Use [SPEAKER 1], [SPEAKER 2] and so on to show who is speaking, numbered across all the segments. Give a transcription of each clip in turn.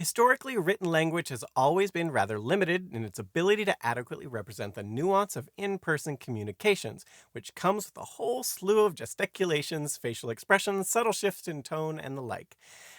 [SPEAKER 1] Historically, written language has always been rather limited in its ability to adequately represent the nuance of in person communications, which comes with a whole slew of gesticulations, facial expressions, subtle shifts in tone, and the like.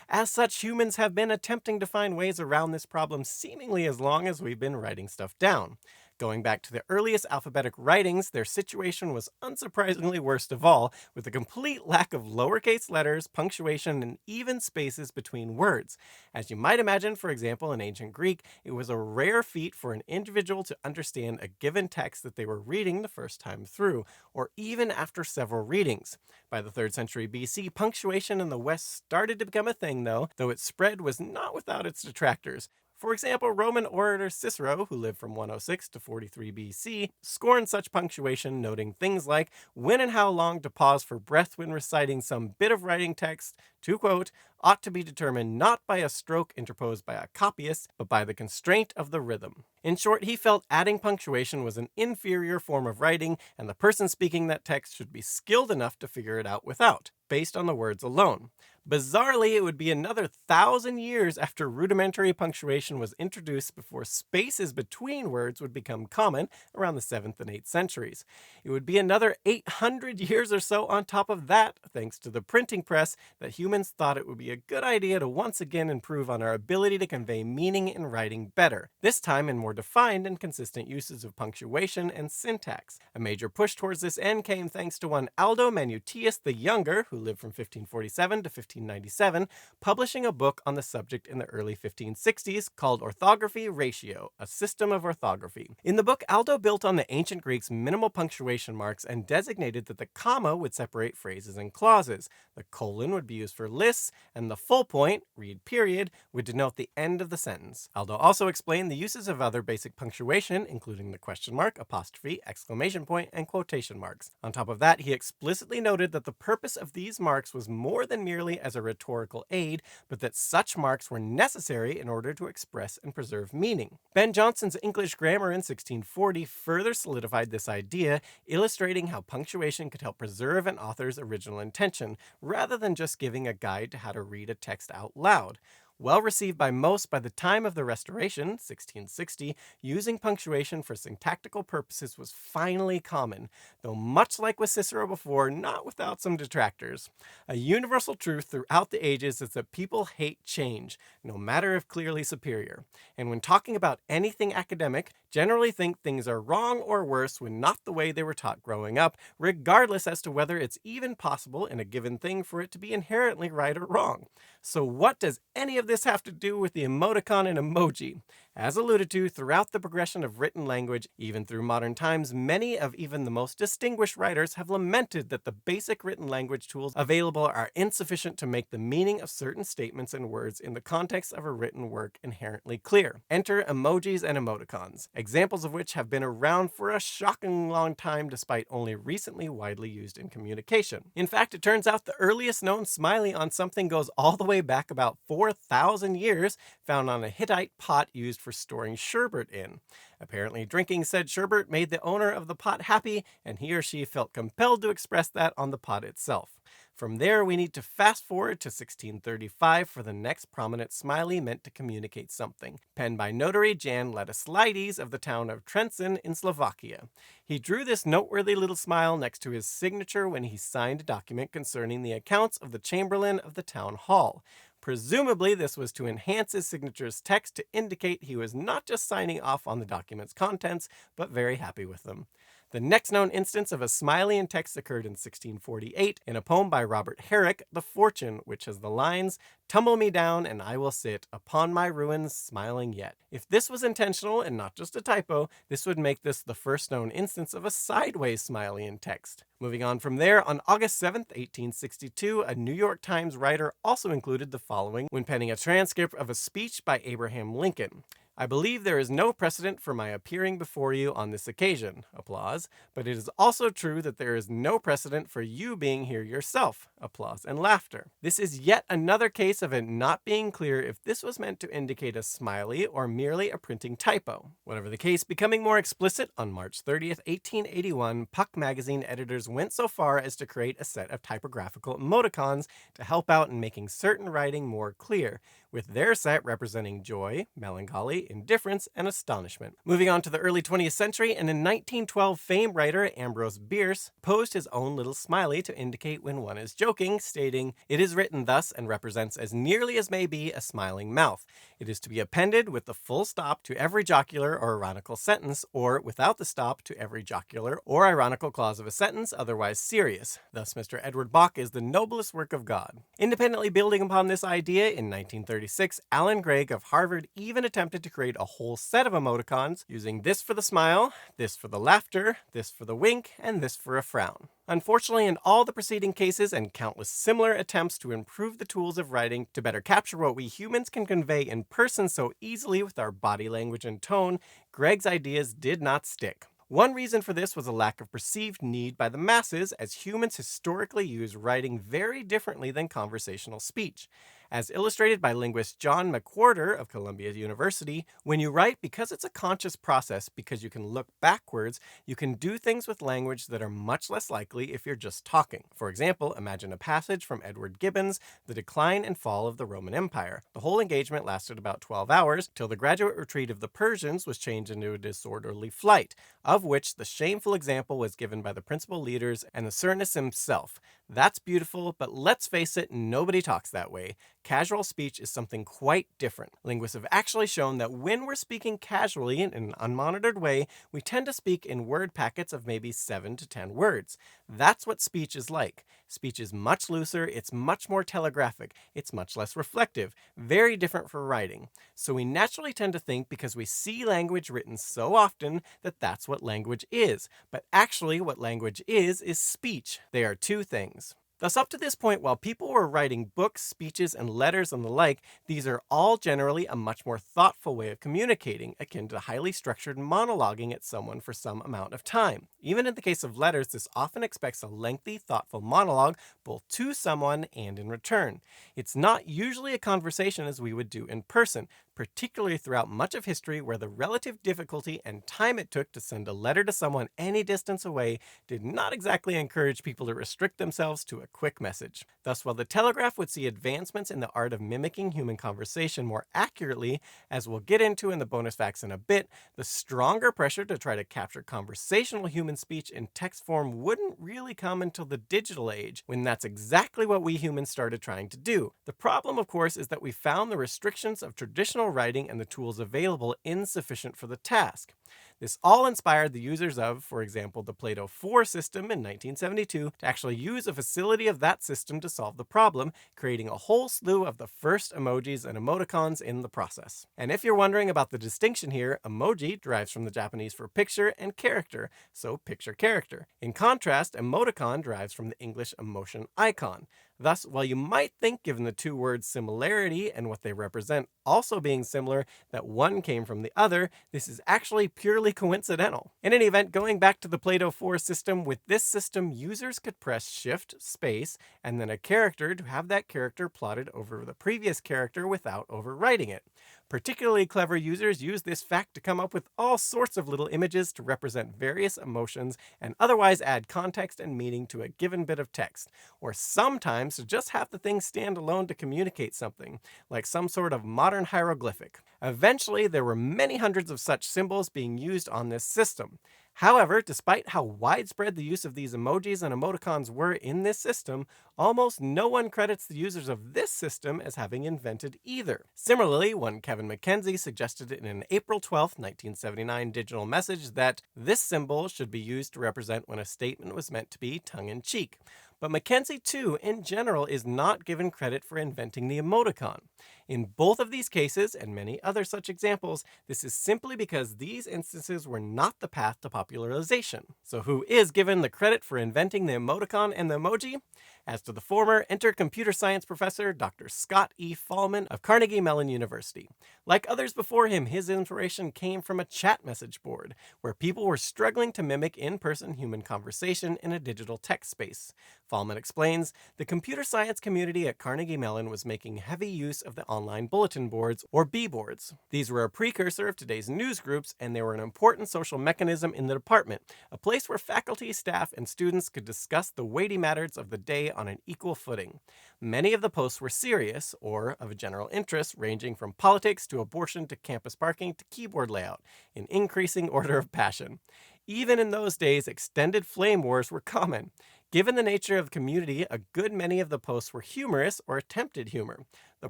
[SPEAKER 1] As such, humans have been attempting to find ways around this problem seemingly as long as we've been writing stuff down. Going back to the earliest alphabetic writings, their situation was unsurprisingly worst of all, with a complete lack of lowercase letters, punctuation, and even spaces between words. As you might imagine, for example, in ancient Greek, it was a rare feat for an individual to understand a given text that they were reading the first time through, or even after several readings. By the 3rd century BC, punctuation in the West started to become a thing, though its spread was not without its detractors. For example, Roman orator Cicero, who lived from 106 to 43 BC, scorned such punctuation, noting things like when and how long to pause for breath when reciting some bit of writing text, to quote, ought to be determined not by a stroke interposed by a copyist, but by the constraint of the rhythm. In short, he felt adding punctuation was an inferior form of writing, and the person speaking that text should be skilled enough to figure it out without, based on the words alone. Bizarrely, it would be another 1,000 years after rudimentary punctuation was introduced before spaces between words would become common around the 7th and 8th centuries. It would be another 800 years or so on top of that, thanks to the printing press, that humans thought it would be a good idea to once again improve on our ability to convey meaning in writing better, this time in more defined and consistent uses of punctuation and syntax. A major push towards this end came thanks to one Aldo Manutius the Younger, who lived from 1547 to 1597, publishing a book on the subject in the early 1560s called Orthographiae, a system of orthography. In the book, Aldo built on the ancient Greeks' minimal punctuation marks and designated that the comma would separate phrases and clauses, the colon would be used for lists, and the full point, read period, would denote the end of the sentence. Aldo also explained the uses of other basic punctuation, including the question mark, apostrophe, exclamation point, and quotation marks. On top of that, he explicitly noted that the purpose of these marks was more than merely as a rhetorical aid, but that such marks were necessary in order to express and preserve meaning. Ben Jonson's English Grammar in 1640 further solidified this idea, illustrating how punctuation could help preserve an author's original intention, rather than just giving a guide to how to read a text out loud. Well received by most by the time of the Restoration, 1660, using punctuation for syntactical purposes was finally common, though much like with Cicero before, not without some detractors. A universal truth throughout the ages is that people hate change, no matter if clearly superior. And when talking about anything academic, generally think things are wrong or worse when not the way they were taught growing up, regardless as to whether it's even possible in a given thing for it to be inherently right or wrong. So what does any of this have to do with the emoticon and emoji? As alluded to, throughout the progression of written language, even through modern times, many of even the most distinguished writers have lamented that the basic written language tools available are insufficient to make the meaning of certain statements and words in the context of a written work inherently clear. Enter emojis and emoticons, examples of which have been around for a shocking long time despite only recently widely used in communication. In fact, it turns out the earliest known smiley on something goes all the way back about 4,000 years, found on a Hittite pot used for storing sherbet in. Apparently, drinking said sherbet made the owner of the pot happy, and he or she felt compelled to express that on the pot itself. From there, we need to fast forward to 1635 for the next prominent smiley meant to communicate something, penned by notary Jan Ladislides of the town of Trenčín in Slovakia. He drew this noteworthy little smile next to his signature when he signed a document concerning the accounts of the chamberlain of the town hall. Presumably, this was to enhance his signature's text to indicate he was not just signing off on the document's contents, but very happy with them. The next known instance of a smiley in text occurred in 1648 in a poem by Robert Herrick, The Fortune, which has the lines, "Tumble me down and I will sit upon my ruins smiling yet." If this was intentional and not just a typo, this would make this the first known instance of a sideways smiley in text. Moving on from there, on August 7th, 1862, a New York Times writer also included the following when penning a transcript of a speech by Abraham Lincoln. "I believe there is no precedent for my appearing before you on this occasion," applause, "but it is also true that there is no precedent for you being here yourself," applause and laughter. This is yet another case of it not being clear if this was meant to indicate a smiley or merely a printing typo. Whatever the case, becoming more explicit, on March 30th, 1881, Puck magazine editors went so far as to create a set of typographical emoticons to help out in making certain writing more clear, with their set representing joy, melancholy, indifference, and astonishment. Moving on to the early 20th century, and in 1912, famed writer Ambrose Bierce posed his own little smiley to indicate when one is joking, stating, "It is written thus and represents as nearly as may be a smiling mouth. It is to be appended with the full stop to every jocular or ironical sentence, or without the stop to every jocular or ironical clause of a sentence otherwise serious. Thus Mr. Edward Bok is the noblest work of God." Independently building upon this idea, in 1936, Alan Gregg of Harvard even attempted to create a whole set of emoticons, using this for the smile, this for the laughter, this for the wink, and this for a frown. Unfortunately, in all the preceding cases and countless similar attempts to improve the tools of writing to better capture what we humans can convey in person so easily with our body language and tone, Gregg's ideas did not stick. One reason for this was a lack of perceived need by the masses, as humans historically use writing very differently than conversational speech. As illustrated by linguist John McWhorter of Columbia University, when you write, because it's a conscious process, because you can look backwards, you can do things with language that are much less likely if you're just talking. For example, imagine a passage from Edward Gibbon's The Decline and Fall of the Roman Empire. The whole engagement lasted about 12 hours, till the graduate retreat of the Persians was changed into a disorderly flight, of which the shameful example was given by the principal leaders and the Cernus himself. That's beautiful, but let's face it, nobody talks that way. Casual speech is something quite different. Linguists have actually shown that when we're speaking casually in an unmonitored way, we tend to speak in word packets of maybe 7 to 10 words. That's what speech is like. Speech is much looser, it's much more telegraphic, it's much less reflective, very different from writing. So we naturally tend to think, because we see language written so often, that that's what language is. But actually, what language is speech. They are two things. Thus, up to this point, while people were writing books, speeches, and letters and the like, these are all generally a much more thoughtful way of communicating, akin to highly structured monologuing at someone for some amount of time. Even in the case of letters, this often expects a lengthy, thoughtful monologue, both to someone and in return. It's not usually a conversation as we would do in person, particularly throughout much of history, where the relative difficulty and time it took to send a letter to someone any distance away did not exactly encourage people to restrict themselves to a quick message. Thus, while the telegraph would see advancements in the art of mimicking human conversation more accurately, as we'll get into in the bonus facts in a bit, the stronger pressure to try to capture conversational human speech in text form wouldn't really come until the digital age, when that's exactly what we humans started trying to do. The problem, of course, is that we found the restrictions of traditional writing and the tools available insufficient for the task. This all inspired the users of, for example, the PLATO 4 system in 1972 to actually use a facility of that system to solve the problem, creating a whole slew of the first emojis and emoticons in the process. And if you're wondering about the distinction here, emoji derives from the Japanese for picture and character, so picture character. In contrast, emoticon derives from the English emotion icon. Thus, while you might think, given the two words' similarity and what they represent also being similar, that one came from the other, this is actually purely coincidental. In any event, going back to the PLATO 4 system, with this system, users could press Shift, space, and then a character to have that character plotted over the previous character without overwriting it. Particularly clever users use this fact to come up with all sorts of little images to represent various emotions and otherwise add context and meaning to a given bit of text, or sometimes to just have the thing stand alone to communicate something, like some sort of modern hieroglyphic. Eventually, there were many hundreds of such symbols being used on this system. However, despite how widespread the use of these emojis and emoticons were in this system, almost no one credits the users of this system as having invented either. Similarly, one Kevin McKenzie suggested in an April 12, 1979 digital message that this symbol should be used to represent when a statement was meant to be tongue-in-cheek. But McKenzie, too, in general, is not given credit for inventing the emoticon. In both of these cases, and many other such examples, this is simply because these instances were not the path to popularization. So who is given the credit for inventing the emoticon and the emoji? As to the former, enter computer science professor Dr. Scott E. Fahlman of Carnegie Mellon University. Like others before him, his inspiration came from a chat message board, where people were struggling to mimic in-person human conversation in a digital text space. Fahlman explains, the computer science community at Carnegie Mellon was making heavy use of the online bulletin boards, or B-boards. These were a precursor of today's news groups, and they were an important social mechanism in the department, a place where faculty, staff, and students could discuss the weighty matters of the day on an equal footing. Many of the posts were serious, or of a general interest, ranging from politics to abortion to campus parking to keyboard layout, in increasing order of passion. Even in those days, extended flame wars were common. Given the nature of the community, a good many of the posts were humorous or attempted humor. The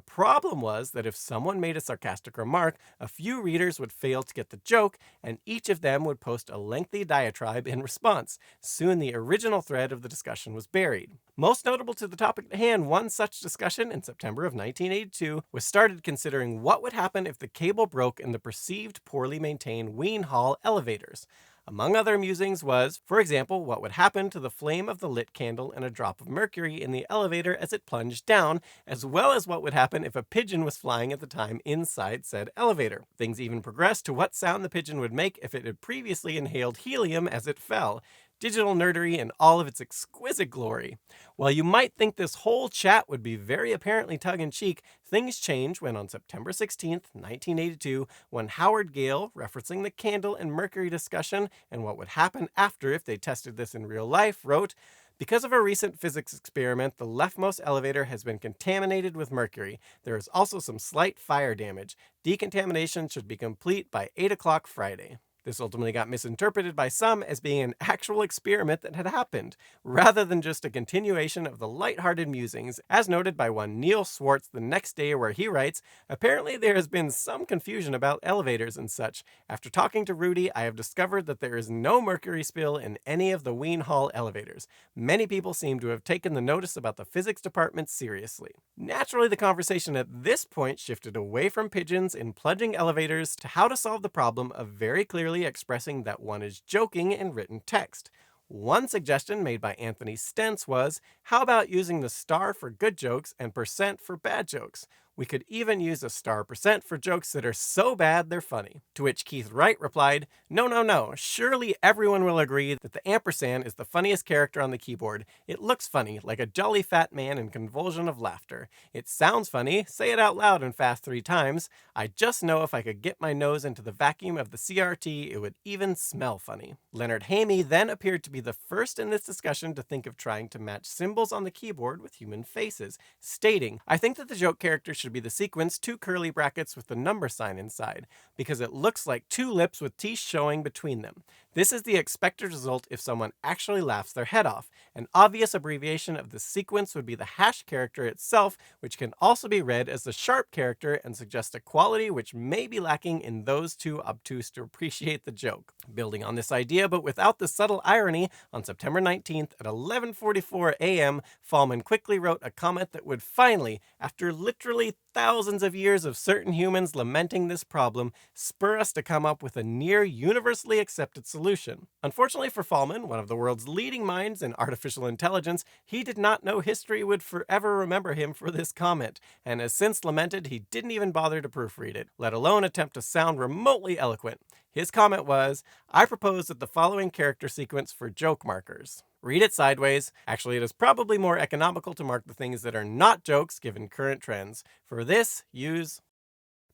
[SPEAKER 1] problem was that if someone made a sarcastic remark, a few readers would fail to get the joke, and each of them would post a lengthy diatribe in response. Soon the original thread of the discussion was buried. Most notable to the topic at hand, one such discussion in September of 1982 was started considering what would happen if the cable broke in the perceived poorly maintained Ween Hall elevators. Among other musings was, for example, what would happen to the flame of the lit candle and a drop of mercury in the elevator as it plunged down, as well as what would happen if a pigeon was flying at the time inside said elevator. Things even progressed to what sound the pigeon would make if it had previously inhaled helium as it fell. Digital nerdery in all of its exquisite glory. While you might think this whole chat would be very apparently tongue-in-cheek, things changed when on September 16th, 1982, when Howard Gale, referencing the candle and mercury discussion and what would happen after if they tested this in real life, wrote, "Because of a recent physics experiment, the leftmost elevator has been contaminated with mercury. There is also some slight fire damage. Decontamination should be complete by 8 o'clock Friday." This ultimately got misinterpreted by some as being an actual experiment that had happened, rather than just a continuation of the lighthearted musings, as noted by one Neil Swartz the next day, where he writes, "Apparently there has been some confusion about elevators and such. After talking to Rudy, I have discovered that there is no mercury spill in any of the Ween Hall elevators. Many people seem to have taken the notice about the physics department seriously." Naturally, the conversation at this point shifted away from pigeons in plunging elevators to how to solve the problem of very clearly expressing that one is joking in written text. One suggestion made by Anthony Stentz was, how about using the star for good jokes and percent for bad jokes? We could even use a star percent for jokes that are so bad they're funny. To which Keith Wright replied, "No, no, no. Surely everyone will agree that the ampersand is the funniest character on the keyboard. It looks funny, like a jolly fat man in convulsion of laughter. It sounds funny. Say it out loud and fast 3 times. I just know if I could get my nose into the vacuum of the CRT, it would even smell funny." Leonard Hamey then appeared to be the first in this discussion to think of trying to match symbols on the keyboard with human faces, stating, "I think that the joke character should be the sequence 2 curly brackets with the number sign inside, because it looks like 2 lips with teeth showing between them. This is the expected result if someone actually laughs their head off. An obvious abbreviation of the sequence would be the hash character itself, which can also be read as the sharp character and suggest a quality which may be lacking in those too obtuse to appreciate the joke." Building on this idea, but without the subtle irony, on September 19th at 11:44 a.m., Fallman quickly wrote a comment that would finally, after literally thousands of years of certain humans lamenting this problem, spur us to come up with a near universally accepted solution. Unfortunately for Fallman, one of the world's leading minds in artificial intelligence, he did not know history would forever remember him for this comment, and has since lamented he didn't even bother to proofread it, let alone attempt to sound remotely eloquent. His comment was, "I propose that the following character sequence for joke markers. Read it sideways. Actually, it is probably more economical to mark the things that are not jokes given current trends. For this, use..."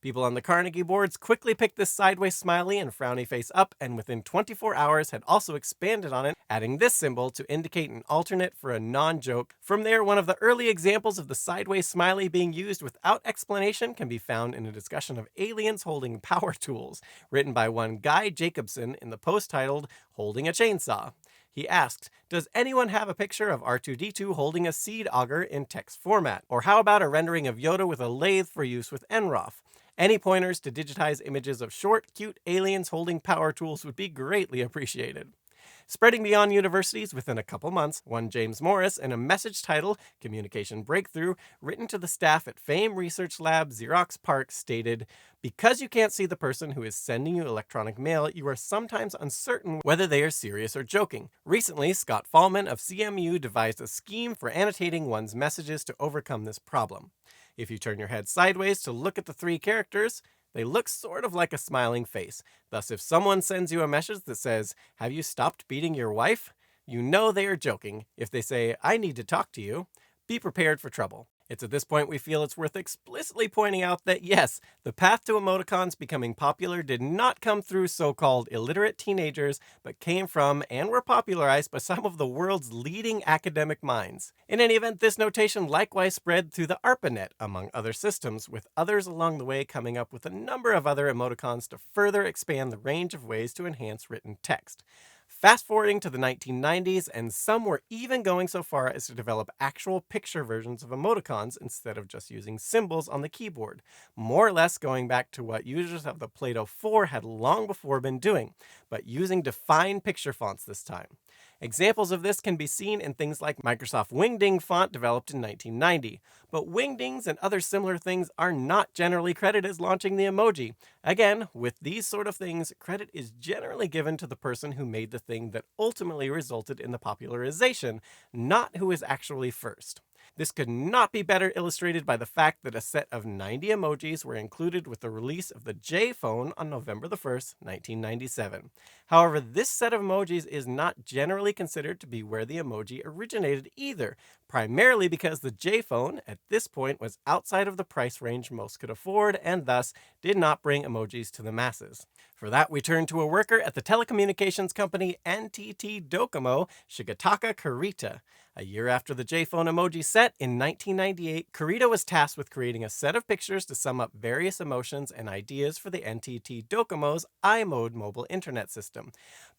[SPEAKER 1] People on the Carnegie boards quickly picked this sideways smiley and frowny face up, and within 24 hours had also expanded on it, adding this symbol to indicate an alternate for a non-joke. From there, one of the early examples of the sideways smiley being used without explanation can be found in a discussion of aliens holding power tools, written by one Guy Jacobson in the post titled "Holding a Chainsaw." He asked, "Does anyone have a picture of R2-D2 holding a seed auger in text format? Or how about a rendering of Yoda with a lathe for use with NROF? Any pointers to digitize images of short, cute aliens holding power tools would be greatly appreciated." Spreading beyond universities within a couple months, one James Morris, in a message titled "Communication Breakthrough," written to the staff at Fame Research Lab Xerox PARC, stated, "Because you can't see the person who is sending you electronic mail, you are sometimes uncertain whether they are serious or joking. Recently, Scott Fallman of CMU devised a scheme for annotating one's messages to overcome this problem. If you turn your head sideways to look at the 3 characters, they look sort of like a smiling face. Thus, if someone sends you a message that says, 'Have you stopped beating your wife?' you know they are joking. If they say, 'I need to talk to you,' be prepared for trouble. It's at this point we feel it's worth explicitly pointing out that yes, the path to emoticons becoming popular did not come through so-called illiterate teenagers, but came from and were popularized by some of the world's leading academic minds. In any event, this notation likewise spread through the ARPANET, among other systems, with others along the way coming up with a number of other emoticons to further expand the range of ways to enhance written text. Fast forwarding to the 1990s, and some were even going so far as to develop actual picture versions of emoticons instead of just using symbols on the keyboard, more or less going back to what users of the PLATO 4 had long before been doing, but using defined picture fonts this time. Examples of this can be seen in things like Microsoft Wingding font developed in 1990, but Wingdings and other similar things are not generally credited as launching the emoji. Again, with these sort of things, credit is generally given to the person who made the thing that ultimately resulted in the popularization, not who is actually first. This could not be better illustrated by the fact that a set of 90 emojis were included with the release of the J phone on November the 1st, 1997. However, this set of emojis is not generally considered to be where the emoji originated either, primarily because the J phone at this point was outside of the price range most could afford and thus did not bring emojis to the masses. For that, we turn to a worker at the telecommunications company NTT Docomo, Shigetaka Kurita. A year after the J-phone emoji set, in 1998, Kurita was tasked with creating a set of pictures to sum up various emotions and ideas for the NTT Docomo's iMode mobile internet system.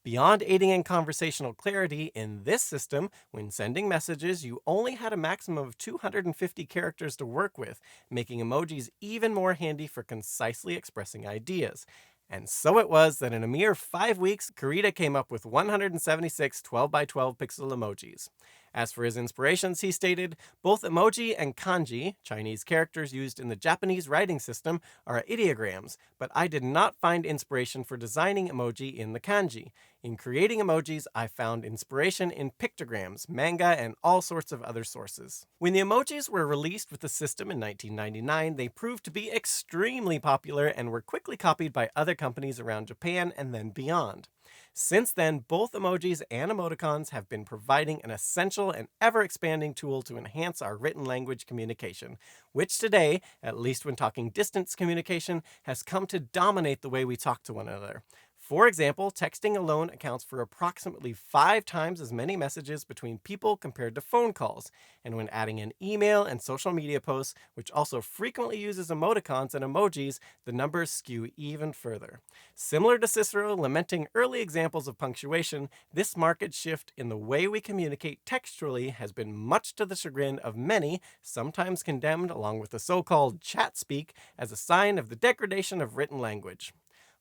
[SPEAKER 1] Beyond aiding in conversational clarity, in this system, when sending messages, you only had a maximum of 250 characters to work with, making emojis even more handy for concisely expressing ideas. And so it was that in a mere 5 weeks, Kurita came up with 176 12 by 12 pixel emojis. As for his inspirations, he stated, both emoji and kanji, Chinese characters used in the Japanese writing system, are ideograms, but I did not find inspiration for designing emoji in the kanji. In creating emojis, I found inspiration in pictograms, manga, and all sorts of other sources. When the emojis were released with the system in 1999, they proved to be extremely popular and were quickly copied by other companies around Japan and then beyond. Since then, both emojis and emoticons have been providing an essential and ever-expanding tool to enhance our written language communication, which today, at least when talking distance communication, has come to dominate the way we talk to one another. For example, texting alone accounts for approximately 5 times as many messages between people compared to phone calls, and when adding in email and social media posts, which also frequently uses emoticons and emojis, the numbers skew even further. Similar to Cicero lamenting early examples of punctuation, this marked shift in the way we communicate textually has been much to the chagrin of many, sometimes condemned along with the so-called chatspeak as a sign of the degradation of written language.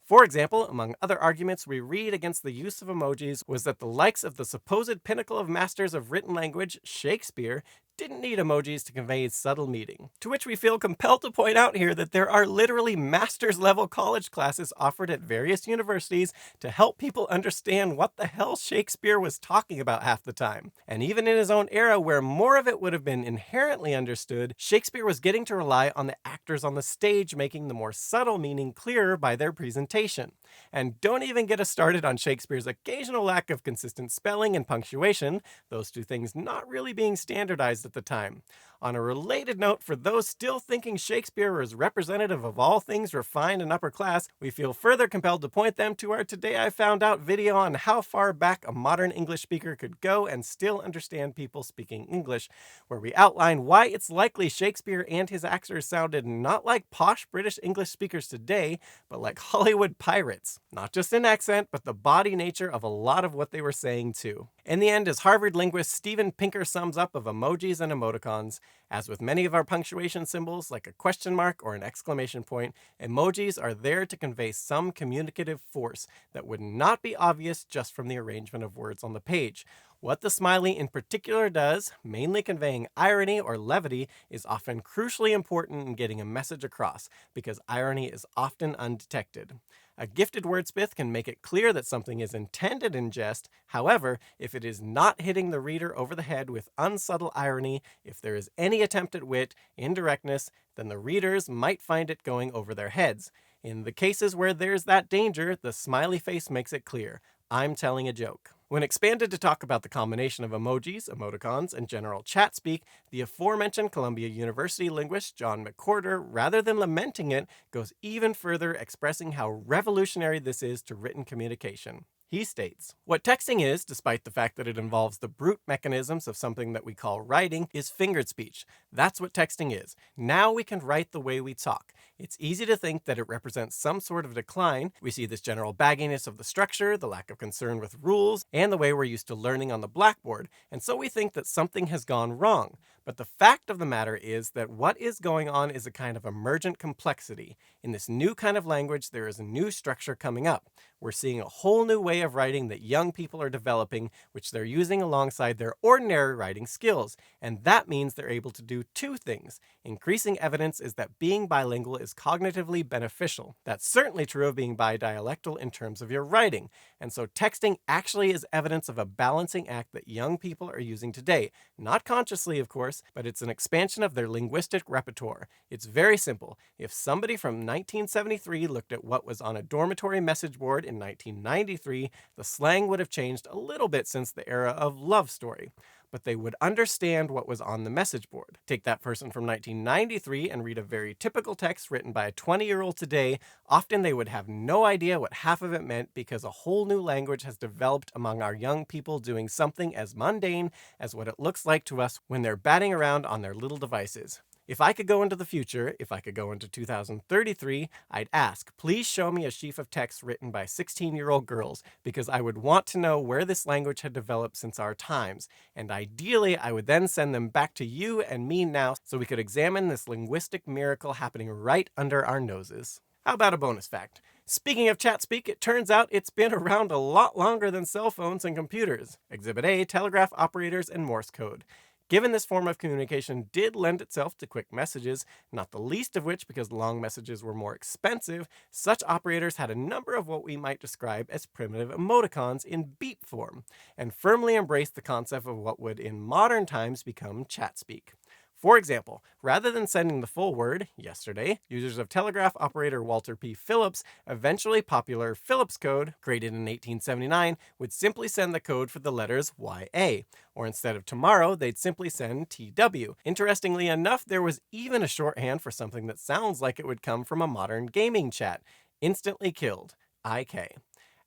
[SPEAKER 1] For example, among other arguments we read against the use of emojis was that the likes of the supposed pinnacle of masters of written language, Shakespeare, didn't need emojis to convey subtle meaning. To which we feel compelled to point out here that there are literally master's level college classes offered at various universities to help people understand what the hell Shakespeare was talking about half the time. And even in his own era, where more of it would have been inherently understood, Shakespeare was getting to rely on the actors on the stage making the more subtle meaning clearer by their presentation. And don't even get us started on Shakespeare's occasional lack of consistent spelling and punctuation, those two things not really being standardized at the time. On a related note, for those still thinking Shakespeare was representative of all things refined and upper class, we feel further compelled to point them to our Today I Found Out video on how far back a modern English speaker could go and still understand people speaking English, where we outline why it's likely Shakespeare and his actors sounded not like posh British English speakers today, but like Hollywood pirates. Not just in accent, but the body nature of a lot of what they were saying too. In the end, as Harvard linguist Steven Pinker sums up of emojis and emoticons, as with many of our punctuation symbols, like a question mark or an exclamation point, emojis are there to convey some communicative force that would not be obvious just from the arrangement of words on the page. What the smiley in particular does, mainly conveying irony or levity, is often crucially important in getting a message across, because irony is often undetected. A gifted wordsmith can make it clear that something is intended in jest. However, if it is not hitting the reader over the head with unsubtle irony, if there is any attempt at wit, indirectness, then the readers might find it going over their heads. In the cases where there's that danger, the smiley face makes it clear. I'm telling a joke. When expanded to talk about the combination of emojis, emoticons, and general chat speak, the aforementioned Columbia University linguist John McWhorter, rather than lamenting it, goes even further, expressing how revolutionary this is to written communication. He states, "What texting is, despite the fact that it involves the brute mechanisms of something that we call writing, is fingered speech. That's what texting is. Now we can write the way we talk. It's easy to think that it represents some sort of decline. We see this general bagginess of the structure, the lack of concern with rules, and the way we're used to learning on the blackboard, and so we think that something has gone wrong. But the fact of the matter is that what is going on is a kind of emergent complexity. In this new kind of language, there is a new structure coming up. We're seeing a whole new way of writing that young people are developing, which they're using alongside their ordinary writing skills. And that means they're able to do two things. Increasing evidence is that being bilingual is cognitively beneficial. That's certainly true of being bidialectal in terms of your writing. And so texting actually is evidence of a balancing act that young people are using today. Not consciously, of course, but it's an expansion of their linguistic repertoire. It's very simple. If somebody from 1973 looked at what was on a dormitory message board in 1993, the slang would have changed a little bit since the era of love story. But they would understand what was on the message board. Take that person from 1993 and read a very typical text written by a 20-year-old today. Often they would have no idea what half of it meant because a whole new language has developed among our young people doing something as mundane as what it looks like to us when they're batting around on their little devices. If I could go into the future, if I could go into 2033, I'd ask, please show me a sheaf of text written by 16-year-old girls, because I would want to know where this language had developed since our times. And ideally, I would then send them back to you and me now so we could examine this linguistic miracle happening right under our noses. How about a bonus fact? Speaking of chatspeak, it turns out it's been around a lot longer than cell phones and computers. Exhibit A, telegraph operators and Morse code. Given this form of communication did lend itself to quick messages, not the least of which because long messages were more expensive, such operators had a number of what we might describe as primitive emoticons in beep form, and firmly embraced the concept of what would in modern times become chatspeak. For example, rather than sending the full word, yesterday, users of telegraph operator Walter P. Phillips' eventually popular Phillips code, created in 1879, would simply send the code for the letters YA, or instead of tomorrow, they'd simply send TW. Interestingly enough, there was even a shorthand for something that sounds like it would come from a modern gaming chat. Instantly killed. IK.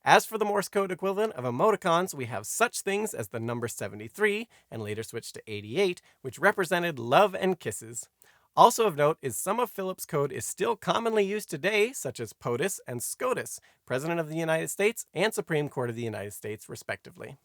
[SPEAKER 1] As for the Morse code equivalent of emoticons, we have such things as the number 73, and later switched to 88, which represented love and kisses. Also of note is some of Phillips' code is still commonly used today, such as POTUS and SCOTUS, President of the United States and Supreme Court of the United States, respectively.